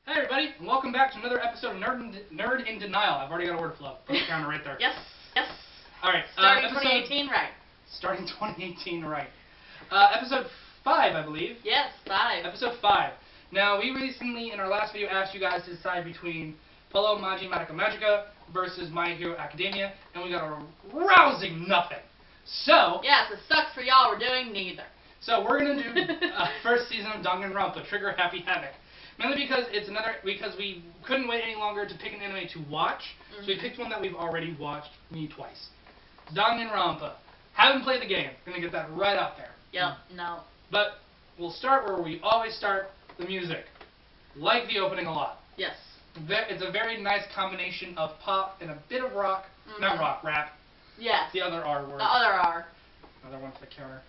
Hey everybody, and welcome back to another episode of Nerd in Denial. I've already got a word flow. Put the counter right there. Yes. Alright. Starting 2018 right. Starting 2018 right. Episode 5, I believe. Yes, 5. Episode 5. Now, we recently, in our last video, asked you guys to decide between Polo Magi Magica Magica versus My Hero Academia, and we got a rousing nothing. So... Yes, it sucks for y'all. We're doing neither. So, we're going to do first season of Danganronpa, Trigger Happy Havoc. Mainly because we couldn't wait any longer to pick an anime to watch, so we picked one that we've already watched, me twice. Danganronpa. Haven't played the game. Gonna get that right out there. Yep, no. But we'll start where we always start, the music. Like the opening a lot. Yes. It's a very nice combination of pop and a bit of rock. Not rock, rap. Yes. The other R word. The other R. Another one for the counter.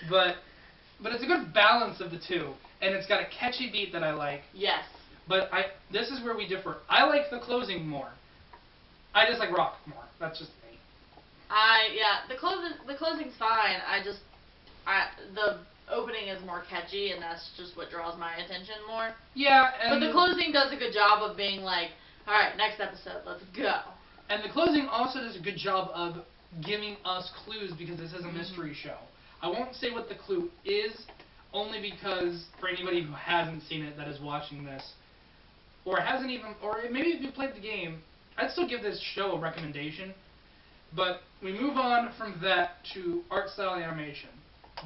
But it's a good balance of the two. And it's got a catchy beat that I like. Yes. But this is where we differ. I like the closing more. I just like rock more. That's just me. The closing's fine. The opening is more catchy, and that's just what draws my attention more. Yeah, but the closing does a good job of being like, all right, next episode, let's go. And the closing also does a good job of giving us clues because this is a mystery show. I won't say what the clue is, only because for anybody who hasn't seen it that is watching this, or maybe if you played the game, I'd still give this show a recommendation. But we move on from that to art style and animation.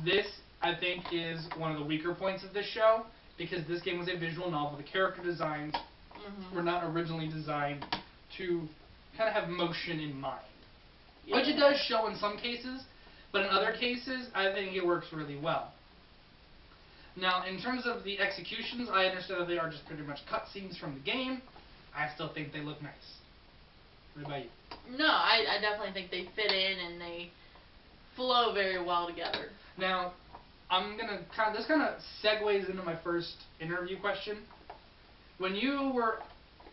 This, I think, is one of the weaker points of this show, because this game was a visual novel. The character designs were not originally designed to kind of have motion in mind. Yeah. Which it does show in some cases, but in other cases, I think it works really well. Now, in terms of the executions, I understand that they are just pretty much cutscenes from the game. I still think they look nice. What about you? No, I definitely think they fit in and they flow very well together. Now, this kind of segues into my first interview question. When you were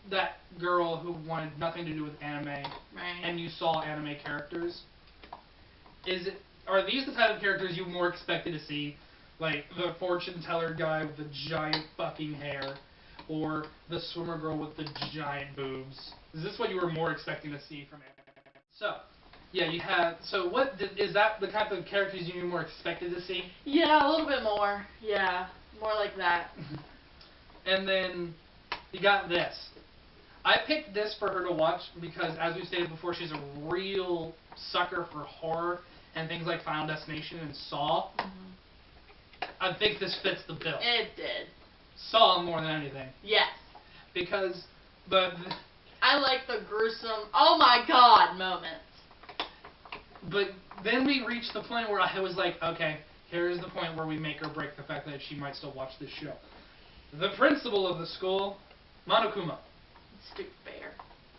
that girl who wanted nothing to do with anime, and you saw anime characters, are these the type of characters you more expected to see? Like the fortune teller guy with the giant fucking hair, or the swimmer girl with the giant boobs. Is this what you were more expecting to see from anime? So, yeah, you had. So, is that the type of characters you were more expected to see? Yeah, a little bit more. Yeah, more like that. And then you got this. I picked this for her to watch because, as we stated before, she's a real sucker for horror and things like Final Destination and Saw. I think this fits the bill. It did. Saw more than anything. Yes. But I like the gruesome, oh my god moments. But then we reached the point where I was like, okay, here's the point where we make or break the fact that she might still watch this show. The principal of the school, Monokuma. Stupid bear.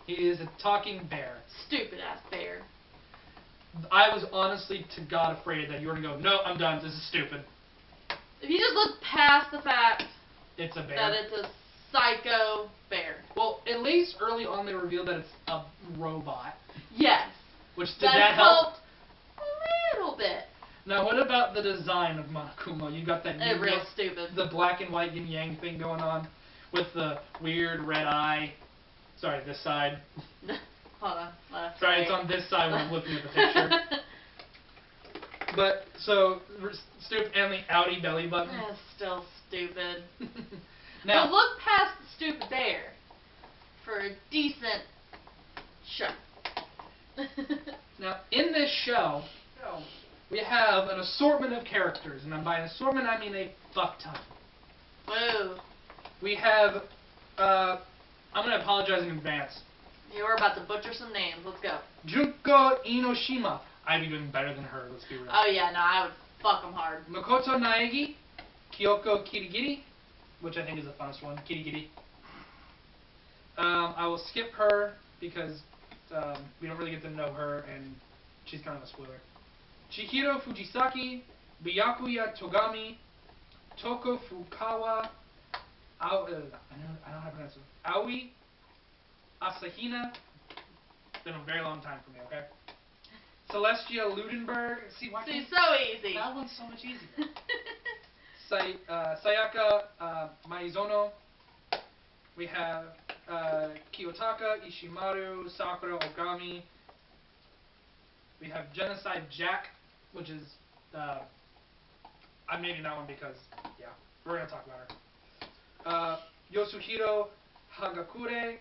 He is a talking bear. Stupid ass bear. I was honestly to God afraid that you were going to go, no, I'm done, this is stupid. If you just look past the fact it's a bear. that it's a psycho bear. Well, at least early on they revealed that it's a robot. Yes. Did that help? A little bit. Now, what about the design of Monokuma? You got that real stupid. The black and white yin yang thing going on with the weird red eye. Sorry, this side. Hold on. Left. Sorry, right. it's on this side when I'm looking at the picture. But, so, stupid, and the outie belly button. That's still stupid. Now, but look past the stupid bear for a decent show. Now, in this show, we have an assortment of characters, and by an assortment I mean a fuck ton. Woo. We have, I'm going to apologize in advance. You were about to butcher some names. Let's go. Junko Inoshima. I'd be doing better than her, let's be real. Oh yeah, no, I would fuck them hard. Makoto Naegi, Kyoko Kirigiri, which I think is the funnest one, Kirigiri. I will skip her because we don't really get to know her and she's kind of a spoiler. Chihiro Fujisaki, Byakuya Togami, Toko Fukawa, I don't know how to pronounce it. Aoi Asahina. It's been a very long time for me, okay? Celestia Ludenberg. See, so easy. That one's so much easier. Sayaka Maizono. We have Kiyotaka Ishimaru, Sakura Ogami. We have Genocide Jack, which is I'm naming that one because yeah, we're gonna talk about her. Yosuhiro Hagakure,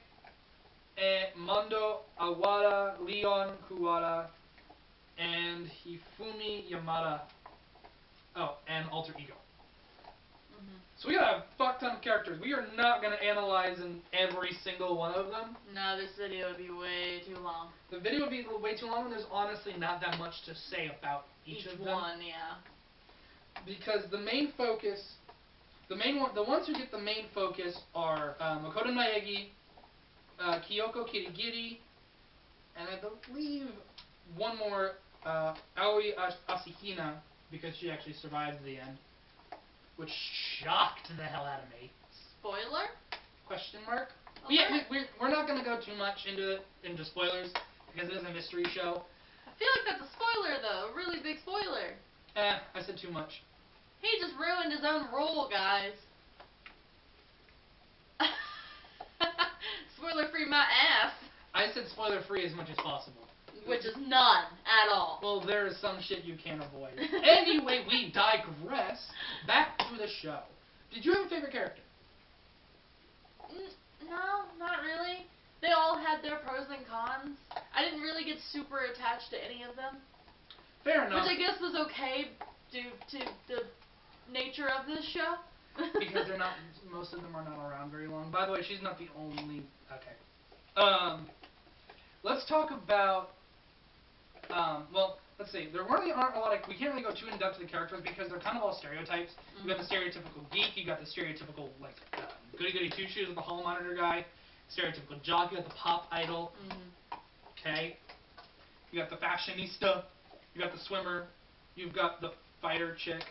and Mondo Awara, Leon Kuwara, and Hifumi Yamada. Oh, and Alter Ego. So we got a fuck ton of characters. We are not going to analyze in every single one of them. No, this video would be way too long. The video would be way too long, and there's honestly not that much to say about each of them. Each one, yeah. Because the main focus, the ones who get the main focus are Makoto Naegi, Kyoko Kirigiri, and I believe one more, Aoi Asahina, because she actually survived the end. Which shocked the hell out of me. Spoiler? Question mark? Okay. Yeah, we're not going to go too much into spoilers, because it is a mystery show. I feel like that's a spoiler, though. A really big spoiler. I said too much. He just ruined his own role, guys. Spoiler-free my ass. I said spoiler-free as much as possible. Which is none at all. Well, there is some shit you can't avoid. Anyway, we digress. Back to the show. Did you have a favorite character? No, not really. They all had their pros and cons. I didn't really get super attached to any of them. Fair enough. Which I guess was okay due to the nature of this show. Because they're not, most of them are not around very long. By the way, she's not the only, okay. Let's talk about, well, let's see. There really aren't a lot of, we can't really go too in-depth to the characters because they're kind of all stereotypes. You got the stereotypical geek, you got the stereotypical, like, goody-goody two-shoes with the hall monitor guy, stereotypical jock, you got the pop idol, okay? You got the fashionista, you got the swimmer, you've got the fighter chick.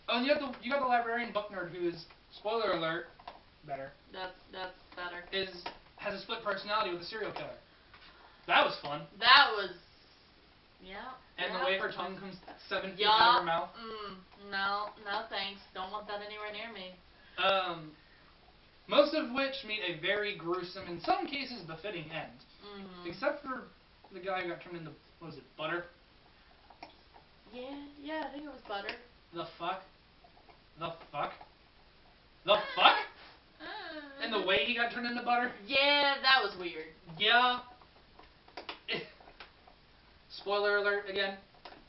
Oh, and you got the librarian book nerd who is, spoiler alert, better. That's better. Has a split personality with a serial killer. That was fun. That was, yeah. And the way her tongue comes 7 feet yeah. out of her mouth. No thanks. Don't want that anywhere near me. Most of which meet a very gruesome, in some cases befitting end. Except for the guy who got turned into, what was it, butter? Yeah, I think it was butter. The fuck? The fuck? The fuck? And the way he got turned into butter? Yeah, that was weird. Yeah. Spoiler alert again.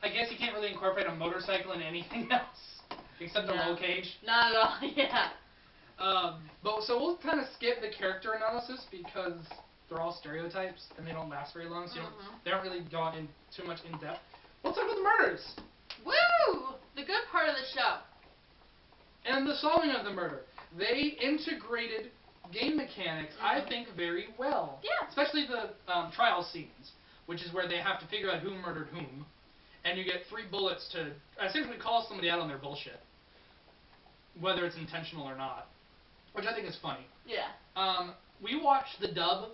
I guess you can't really incorporate a motorcycle in anything else. Except a roll cage. Not at all, yeah. But so we'll kind of skip the character analysis because they're all stereotypes and they don't last very long, so they don't really go in too much in depth. We'll talk about the murders. Woo! The good part of the show. And the solving of the murder. They integrated game mechanics, I think, very well. Yeah. Especially the trial scenes, which is where they have to figure out who murdered whom. And you get 3 bullets to essentially call somebody out on their bullshit. Whether it's intentional or not. Which I think is funny. Yeah. We watched the dub,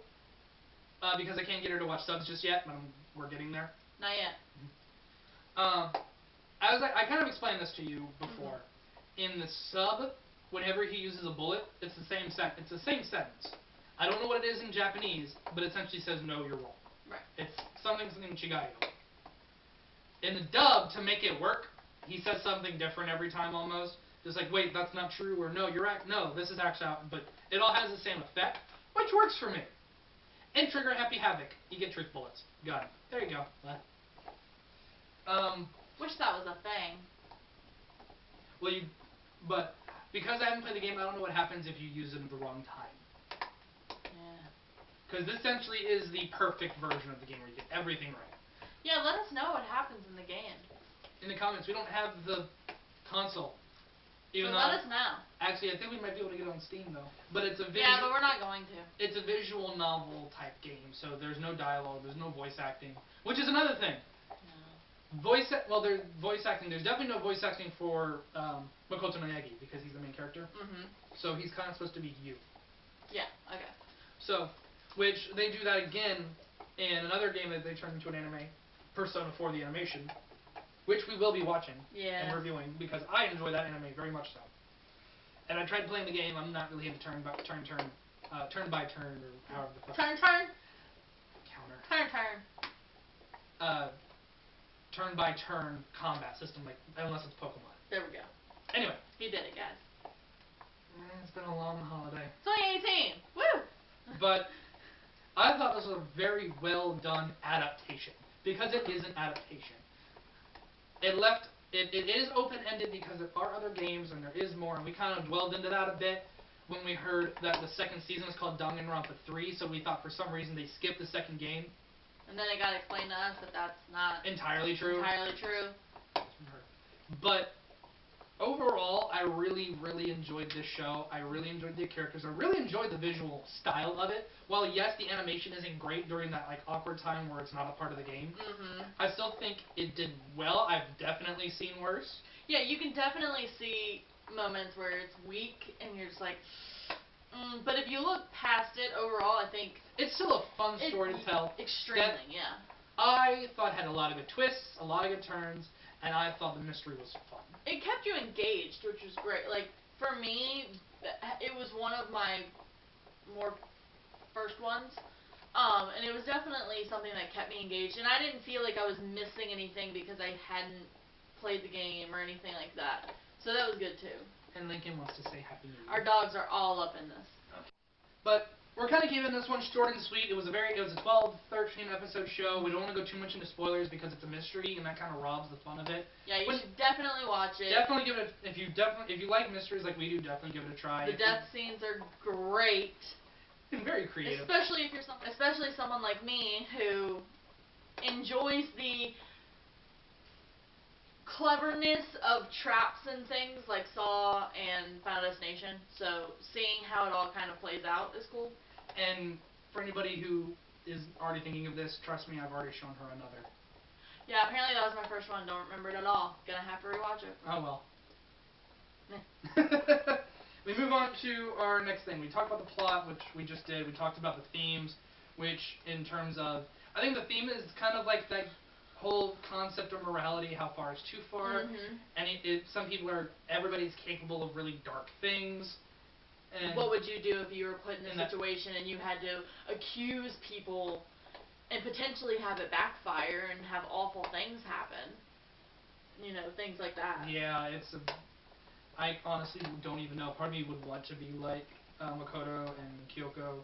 because I can't get her to watch subs just yet, but we're getting there. Not yet. I kind of explained this to you before. In the sub, whenever he uses a bullet, it's the same sentence. I don't know what it is in Japanese, but it essentially says, no, you're wrong. Right. It's something Chigayo. In the dub, to make it work, he says something different every time almost. Just like, wait, that's not true, or no, you're right, no, this is actually out, but it all has the same effect, which works for me. And trigger Happy Havoc. You get truth bullets. Got it. There you go. Wish that was a thing. Well, but because I haven't played the game, I don't know what happens if you use it at the wrong time. Yeah. Because this essentially is the perfect version of the game where you get everything right. Yeah, let us know what happens in the game. In the comments, we don't have the console. Even so let us know. Actually, I think we might be able to get it on Steam though. But it's a yeah, but we're not going to. It's a visual novel type game, so there's no dialogue, there's no voice acting, which is another thing. There's voice acting. There's definitely no voice acting for Makoto Naegi because he's the main character. So he's kind of supposed to be you. Yeah. Okay. So, which they do that again in another game that they turned into an anime, Persona 4: The Animation, which we will be watching and Yeah. reviewing because I enjoy that anime very much so. And I tried playing the game. I'm not really into turn by turn or however the fuck. Turn. Counter. Turn by turn combat system, like unless it's Pokemon. There we go. Anyway, He did it, guys. it's been a long holiday. 2018. Woo. But I thought this was a very well done adaptation because it is an adaptation. It is open ended because there are other games and there is more, and we kind of dwelled into that a bit when we heard that the second season was called Danganronpa 3. So we thought for some reason they skipped the second game. And then it got explained to us that that's not entirely true. But overall, I really, really enjoyed this show. I really enjoyed the characters. I really enjoyed the visual style of it. While yes, the animation isn't great during that like awkward time where it's not a part of the game, I still think it did well. I've definitely seen worse. Yeah, you can definitely see moments where it's weak and you're just like, but if you look past it, overall, I think it's still a fun story to tell. Extremely, yeah. I thought it had a lot of good twists, a lot of good turns, and I thought the mystery was fun. It kept you engaged, which was great. Like, for me, it was one of my more first ones. And it was definitely something that kept me engaged. And I didn't feel like I was missing anything because I hadn't played the game or anything like that. So that was good, too. And Lincoln wants to say Happy New Year. Our dogs are all up in this. Okay. But we're kind of keeping this one short and sweet. It was a 12, 13 episode show. We don't want to go too much into spoilers because it's a mystery and that kind of robs the fun of it. Yeah, you should definitely watch it. Definitely give it if you like mysteries like we do, definitely give it a try. The death scenes are great. And very creative. Especially if you're someone like me who enjoys the cleverness of traps and things like Saw and Final Destination. So seeing how it all kind of plays out is cool. And for anybody who is already thinking of this, trust me, I've already shown her another. Yeah, apparently that was my first one. Don't remember it at all. Gonna have to rewatch it. Oh well. We move on to our next thing. We talked about the plot, which we just did. We talked about the themes, which in terms of, I think the theme is kind of like that whole concept of morality, how far is too far. And everybody's capable of really dark things. And what would you do if you were put in a situation and you had to accuse people and potentially have it backfire and have awful things happen? You know, things like that. Yeah, I honestly don't even know. Part of me would want to be like Makoto and Kyoko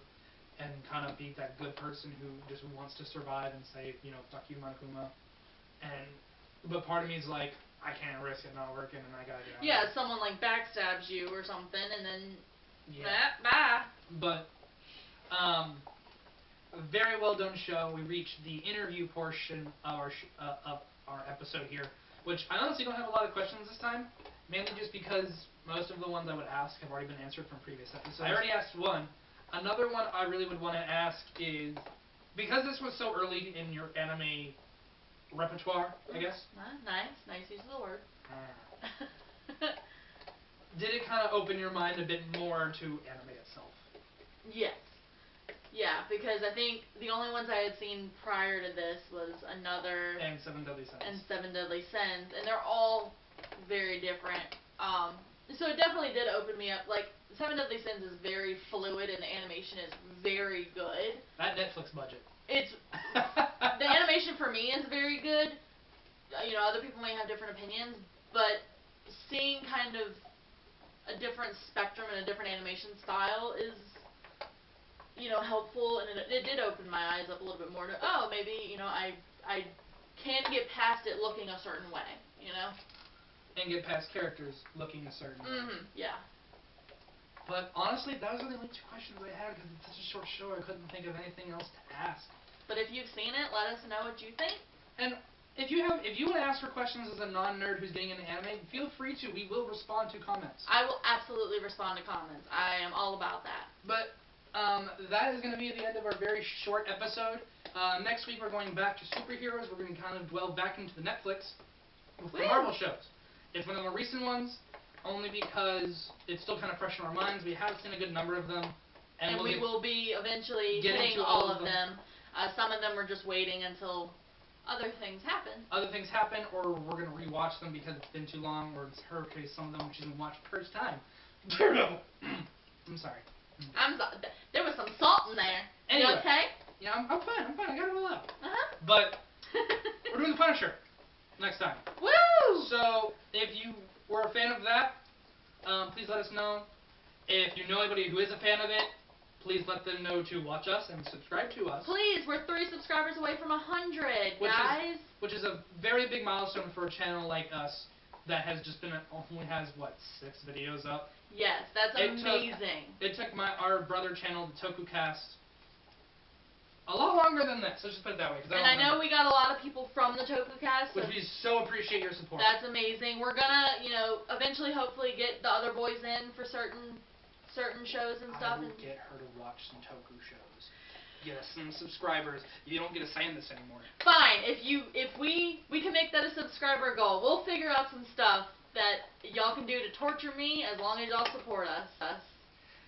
and kind of be that good person who just wants to survive and say, you know, fuck you, Monokuma. But part of me is like, I can't risk it not working and I gotta get out. Yeah, someone like backstabs you or something and then bye. But a very well done show. We reached the interview portion of our episode here, which I honestly don't have a lot of questions this time, mainly just because most of the ones I would ask have already been answered from previous episodes. I already asked one. Another one I really would want to ask is, because this was so early in your anime repertoire, I guess. Nice use of the word. Did it kind of open your mind a bit more to anime itself? Yes. Yeah, because I think the only ones I had seen prior to this was Another and Seven Deadly Sins. And they're all very different. So it definitely did open me up. Like, Seven Deadly Sins is very fluid and the animation is very good. That Netflix budget. The animation for me is very good. You know, other people may have different opinions, but seeing kind of a different spectrum and a different animation style is, you know, helpful, and it did open my eyes up a little bit more to, oh, maybe, you know, I can get past it looking a certain way, you know? And get past characters looking a certain way. Yeah. But honestly, that was really the only two questions I had because it's such a short show. I couldn't think of anything else to ask. But if you've seen it, let us know what you think. And if you want to ask for questions as a non-nerd who's getting into anime, feel free to. We will respond to comments. I will absolutely respond to comments. I am all about that. But that is going to be the end of our very short episode. Next week we're going back to superheroes. We're going to kind of dwell back into the Netflix with the Marvel shows. It's one of the more recent ones, only because it's still kind of fresh in our minds. We have seen a good number of them. And we will be eventually hitting all of them. Some of them we're just waiting until other things happen. Other things happen, or we're going to rewatch them because it's been too long, or it's her case, some of them she didn't watch the first time. Daredevil. I'm sorry. There was some salt in there. Anyway, You okay? Yeah, I'm fine. I'm fine. I got it all out. Uh-huh. But we're doing the Punisher next time. Woo! So if you were a fan of that, please let us know. If you know anybody who is a fan of it, please let them know to watch us and subscribe to us. Please, we're 3 subscribers away from 100, guys. Which is a very big milestone for a channel like us that has just been only has what 6 videos up. Yes, that's amazing. It took our brother channel, the TokuCast, a lot longer than this. Let's just put it that way. And I know we got a lot of people from the TokuCast. Which we so appreciate your support. That's amazing. We're gonna, eventually, hopefully, get the other boys in for certain shows and stuff. I will get her to watch some Toku shows. Get us some subscribers. You don't get to say this anymore. Fine. If we can make that a subscriber goal. We'll figure out some stuff that y'all can do to torture me as long as y'all support us.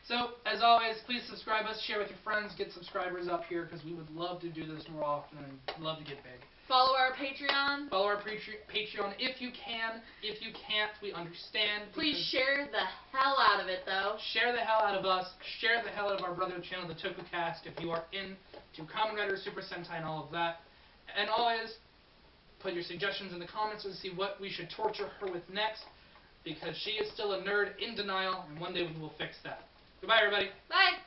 So, as always, please subscribe us, share with your friends, get subscribers up here, because we would love to do this more often and love to get big. Follow our Patreon. Follow our Patreon if you can. If you can't, we understand. Please share the hell out of it, though. Share the hell out of us. Share the hell out of our brother channel, the TokuCast, if you are into Kamen Rider, Super Sentai, and all of that. And always, put your suggestions in the comments and see what we should torture her with next, because she is still a nerd in denial, and one day we will fix that. Goodbye, everybody. Bye.